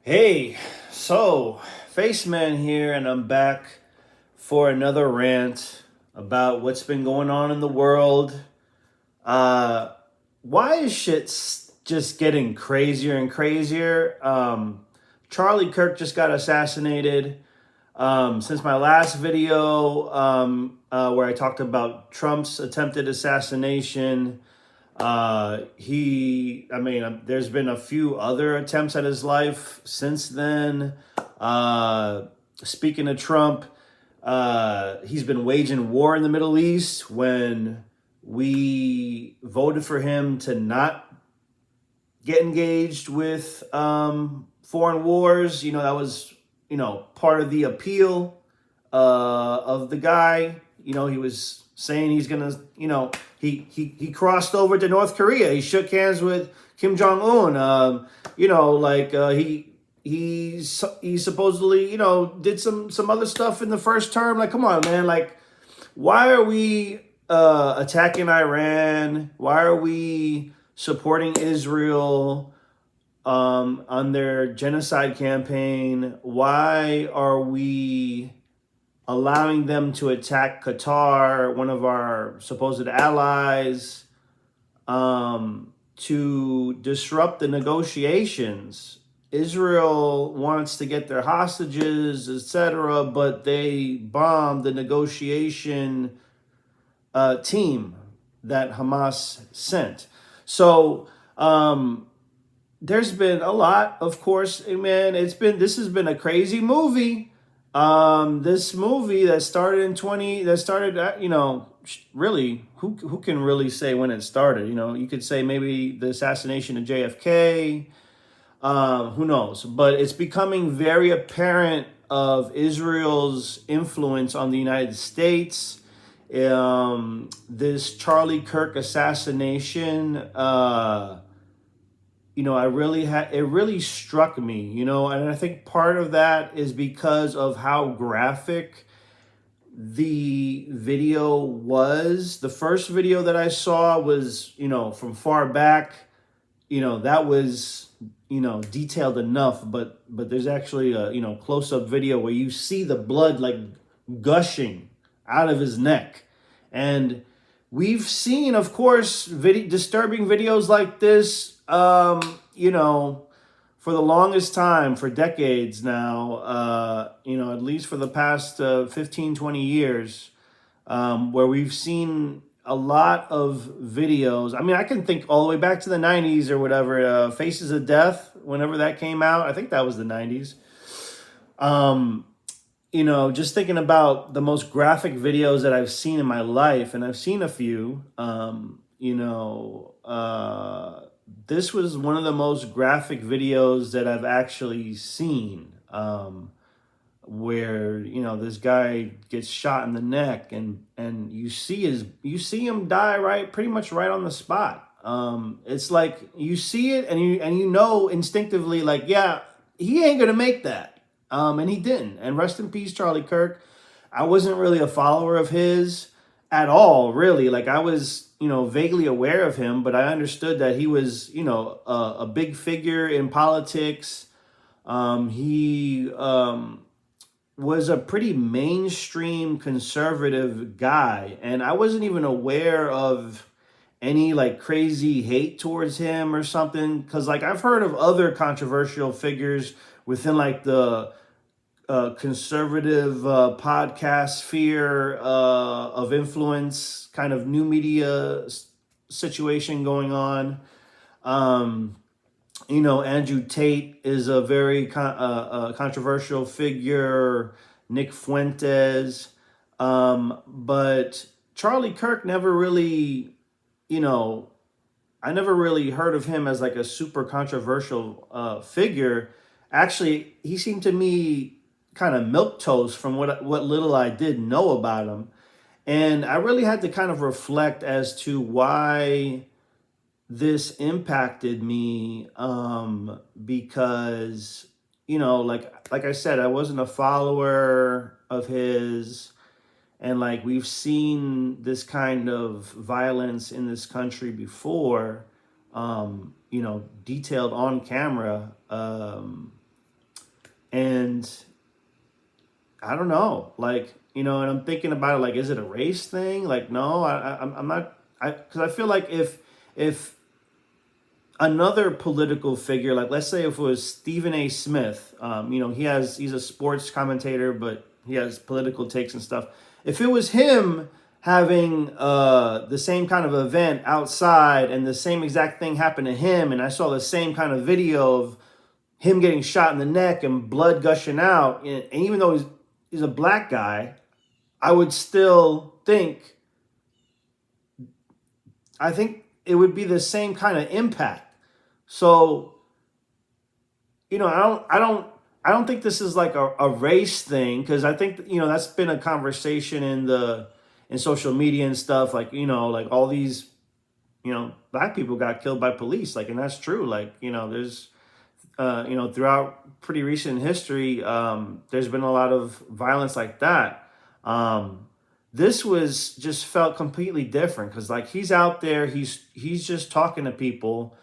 Hey, so Faceman here, and I'm back for another rant about what's been going on in the world. Uh, why is just getting crazier and crazier? Charlie Kirk just got assassinated. Since my last video, where I talked about Trump's attempted assassination, there's been a few other attempts at his life since then. Speaking of Trump, he's been waging war in the Middle East when we voted for him to not get engaged with foreign wars. That was, part of the appeal of the guy. He was saying he's gonna, he crossed over to North Korea. He shook hands with Kim Jong Un. He supposedly, did some other stuff in the first term. Like, come on, man. Like, why are we attacking Iran? Why are we supporting Israel on their genocide campaign? Why are we allowing them to attack Qatar, one of our supposed allies, to disrupt the negotiations? Israel wants to get their hostages, etc., but they bombed the negotiation team that Hamas sent. So there's been a lot, of course, man. This has been a crazy movie. This movie that started really, who can really say when it started? You could say maybe the assassination of JFK. Who knows? But it's becoming very apparent of Israel's influence on the United States. This Charlie Kirk assassination, it really struck me, and I think part of that is because of how graphic the video was. The first video that I saw was, from far back, that was, detailed enough, but there's actually a, close-up video where you see the blood like gushing out of his neck. And we've seen, of course, disturbing videos like this, for the longest time, for decades now, at least for the past 15, 20 years, where we've seen a lot of videos. I mean, I can think all the way back to the 90s or whatever, Faces of Death, whenever that came out. I think that was the 90s. Just thinking about the most graphic videos that I've seen in my life, and I've seen a few, this was one of the most graphic videos that I've actually seen, where this guy gets shot in the neck, and you see him die pretty much right on the spot. It's like you see it and you know instinctively, like, yeah, he ain't gonna make that, and he didn't. And rest in peace, Charlie Kirk. I wasn't really a follower of his at all, really. Like, I was, vaguely aware of him, but I understood that he was, a big figure in politics. He was a pretty mainstream conservative guy, and I wasn't even aware of any like crazy hate towards him or something, because like I've heard of other controversial figures within like the conservative podcast sphere of influence, kind of new media situation going on. Andrew Tate is a very controversial figure. Nick Fuentes, but Charlie Kirk never really, I never really heard of him as like a super controversial figure. Actually, he seemed to me kind of milquetoast from what little I did know about him, and I really had to kind of reflect as to why this impacted me, because like I said, I wasn't a follower of his, and like we've seen this kind of violence in this country before, detailed on camera, And I don't know, like, and I'm thinking about it, like, is it a race thing? Like, no, I'm not, because I feel like if another political figure, like let's say if it was Stephen A. Smith, he's a sports commentator, but he has political takes and stuff. If it was him having the same kind of event outside and the same exact thing happened to him, and I saw the same kind of video of him getting shot in the neck and blood gushing out, and even though he's a black guy, I would still think, I think it would be the same kind of impact. So, I don't think this is like a race thing, because I think, that's been a conversation in social media and stuff, like, like all these, black people got killed by police, like, and that's true. Like, there's, throughout pretty recent history, there's been a lot of violence like that. This was just felt completely different, because like he's out there, he's just talking to people.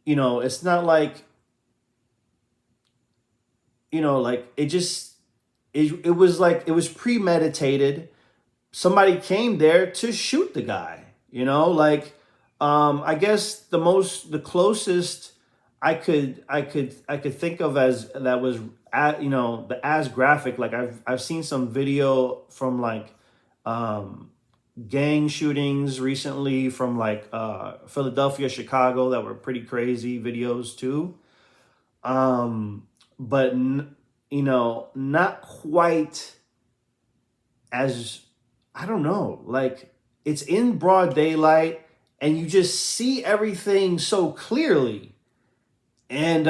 It's not like, like it was like, it was premeditated. Somebody came there to shoot the guy, like, I guess the closest I could think of as that was as graphic. Like I've seen some video from like, gang shootings recently from like Philadelphia, Chicago, that were pretty crazy videos too. But not quite as, I don't know, like it's in broad daylight and you just see everything so clearly. And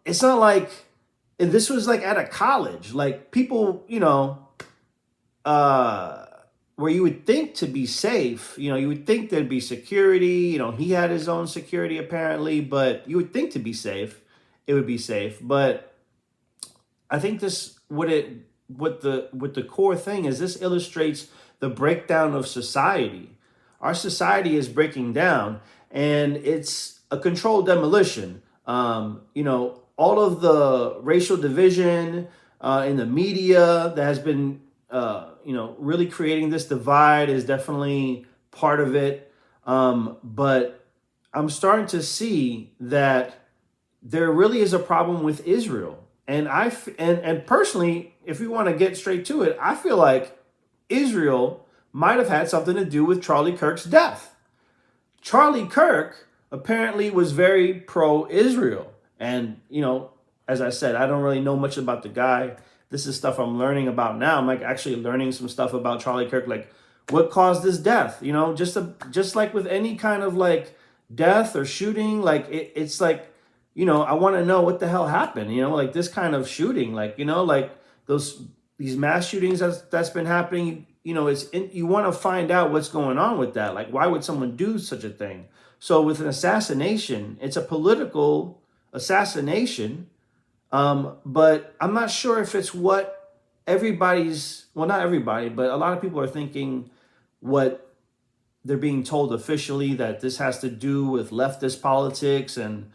it's not like, and this was like at a college, like people, where you would think to be safe, you would think there'd be security, he had his own security apparently, but you would think to be safe, it would be safe. But I think what the core thing is, this illustrates the breakdown of society. Our society is breaking down, and it's a controlled demolition. All of the racial division in the media that has been really creating this divide is definitely part of it. But I'm starting to see that there really is a problem with Israel. And and personally, if we want to get straight to it, I feel like Israel might have had something to do with Charlie Kirk's death. Charlie Kirk apparently was very pro-Israel. And, as I said, I don't really know much about the guy. This is stuff I'm learning about now. I'm like actually learning some stuff about Charlie Kirk, like what caused this death, just like with any kind of like death or shooting, like it's like, I want to know what the hell happened, like this kind of shooting, like, like these mass shootings that's been happening, you want to find out what's going on with that. Like, why would someone do such a thing? So with an assassination, it's a political assassination. But I'm not sure if it's what not everybody, but a lot of people are thinking what they're being told officially, that this has to do with leftist politics and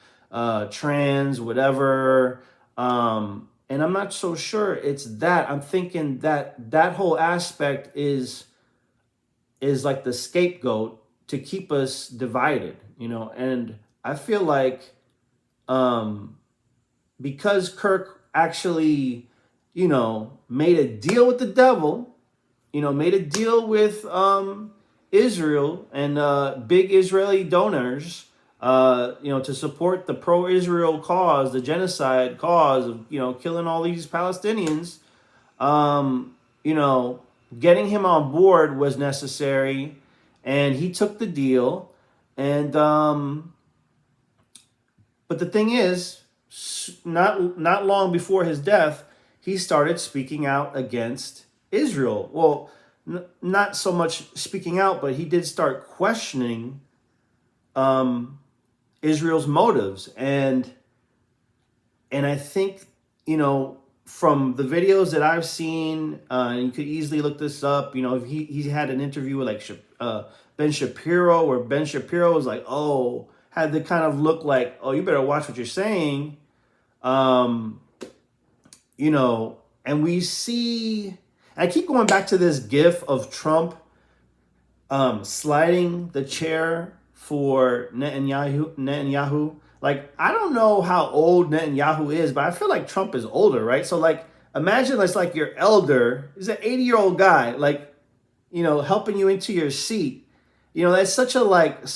trans, whatever. And I'm not so sure it's that. I'm thinking that whole aspect is like the scapegoat to keep us divided, and I feel like, because Kirk actually, made a deal with the devil, made a deal with Israel and big Israeli donors, to support the pro-Israel cause, the genocide cause of, killing all these Palestinians, getting him on board was necessary, and he took the deal. And but the thing is, not long before his death, he started speaking out against Israel. Well, not so much speaking out, but he did start questioning Israel's motives. And I think, from the videos that I've seen, and you could easily look this up, he had an interview with like Ben Shapiro, where Ben Shapiro was like, had the kind of look like, oh, you better watch what you're saying. Um, you know, and we see, I keep going back to this gif of Trump sliding the chair for Netanyahu. Like, I don't know how old Netanyahu is, but I feel like Trump is older, right? So, like, imagine it's like your elder is an 80-year-old guy, like, helping you into your seat. That's such a like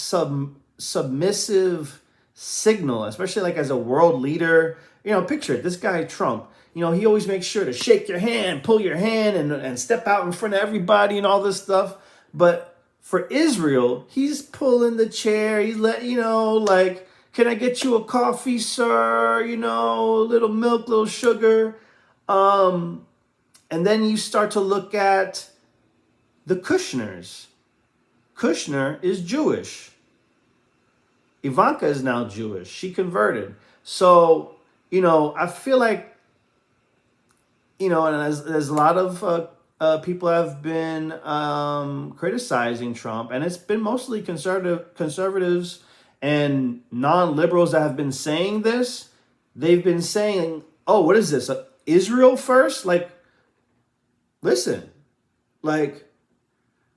submissive signal, especially like as a world leader. Picture it, this guy Trump. He always makes sure to shake your hand, pull your hand, and step out in front of everybody and all this stuff. But for Israel, he's pulling the chair. He's like, can I get you a coffee, sir? A little milk, little sugar. And then you start to look at the Kushners. Kushner is Jewish. Ivanka is now Jewish. She converted. So, I feel like, and there's a lot of people have been criticizing Trump, and it's been mostly conservatives and non-liberals that have been saying this. They've been saying, oh, what is this? Israel first? Like, listen, like,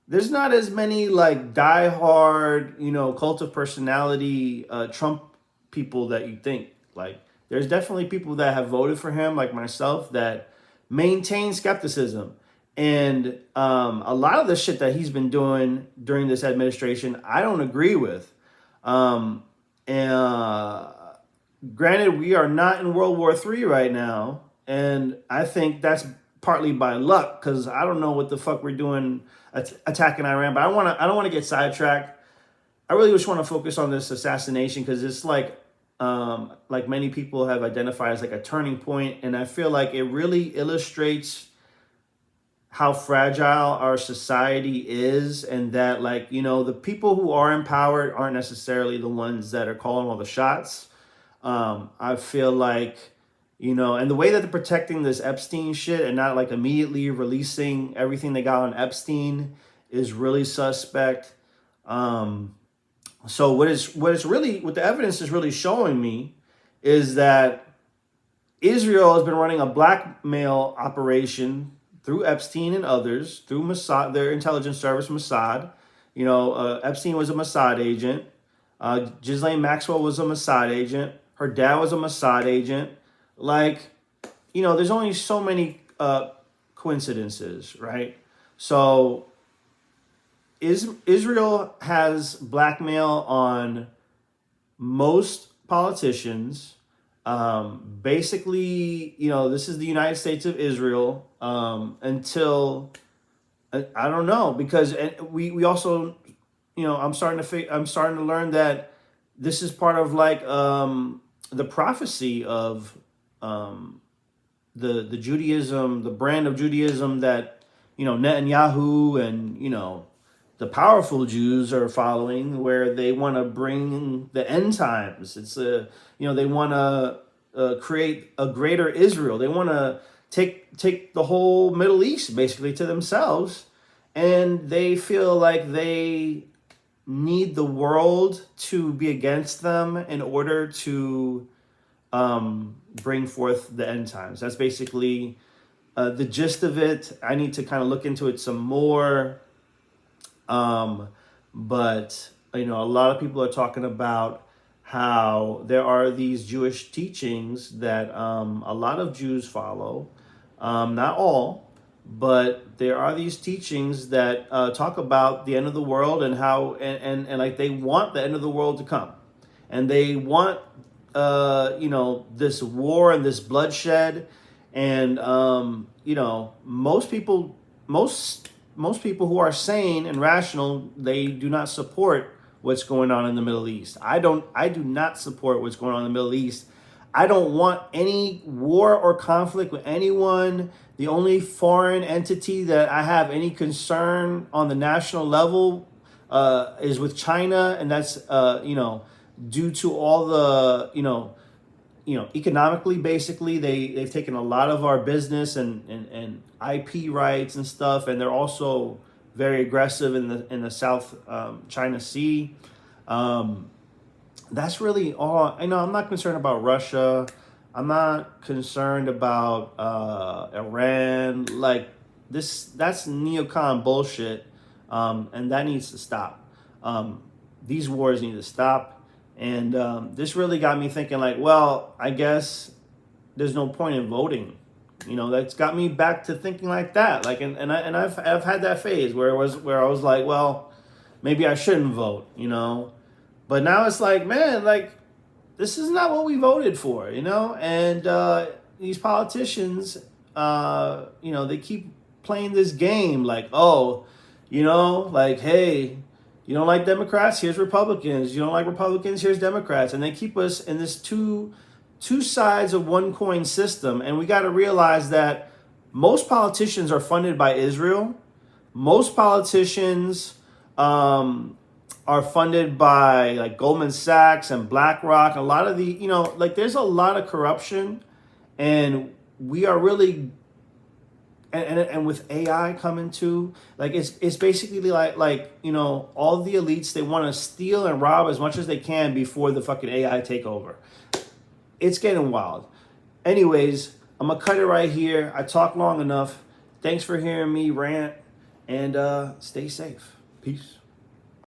there's not as many like diehard, cult of personality Trump people that you think. Like, there's definitely people that have voted for him, like myself, that maintain skepticism. And a lot of the shit that he's been doing during this administration, I don't agree with. And granted, we are not in World War III right now, and I think that's partly by luck, because I don't know what the fuck we're doing attacking Iran. But I don't want to get sidetracked. I really just want to focus on this assassination, because it's like many people have identified as like a turning point, and I feel like it really illustrates how fragile our society is, and that the people who are empowered aren't necessarily the ones that are calling all the shots. I feel like, and the way that they're protecting this Epstein shit and not like immediately releasing everything they got on Epstein is really suspect. So what the evidence is really showing me is that Israel has been running a blackmail operation through Epstein and others, through Mossad, their intelligence service, Mossad. Epstein was a Mossad agent. Ghislaine Maxwell was a Mossad agent. Her dad was a Mossad agent. Like, there's only so many coincidences, right? So Israel has blackmail on most politicians. Basically, this is the United States of Israel until I don't know, because we also, I'm starting to learn that this is part of like the prophecy of the Judaism, the brand of Judaism that Netanyahu and the powerful Jews are following, where they want to bring the end times. It's they want to create a greater Israel. They want to take the whole Middle East basically to themselves, and they feel like they need the world to be against them in order to bring forth the end times. That's basically the gist of it. I need to kind of look into it some more. But a lot of people are talking about how there are these Jewish teachings that a lot of Jews follow. Not all, but there are these teachings that talk about the end of the world, and how and like they want the end of the world to come, and they want this war and this bloodshed, and most people who are sane and rational, they do not support what's going on in the Middle East. I do not support what's going on in the Middle East. I don't want any war or conflict with anyone. The only foreign entity that I have any concern on the national level is with China, and that's due to all the economically, basically, they've taken a lot of our business and IP rights and stuff, and they're also very aggressive in the South China Sea. That's really all. I'm not concerned about Russia. I'm not concerned about Iran. Like that's neocon bullshit, and that needs to stop. These wars need to stop, and this really got me thinking. Like, well, I guess there's no point in voting. That's got me back to thinking like that. Like, I've had that phase where I was like, well, maybe I shouldn't vote. But now it's like, man, like this is not what we voted for. And these politicians, they keep playing this game. Like, oh, like, hey, you don't like Democrats? Here's Republicans. You don't like Republicans? Here's Democrats. And they keep us in this two sides of one coin system. And we got to realize that most politicians are funded by Israel. Most politicians are funded by like Goldman Sachs and BlackRock. A lot of the, like there's a lot of corruption, and we are really, and with AI coming too, like it's basically like all the elites, they want to steal and rob as much as they can before the fucking AI take over. It's getting wild. Anyways, I'm gonna cut it right here. I talked long enough. Thanks for hearing me rant, and stay safe. Peace.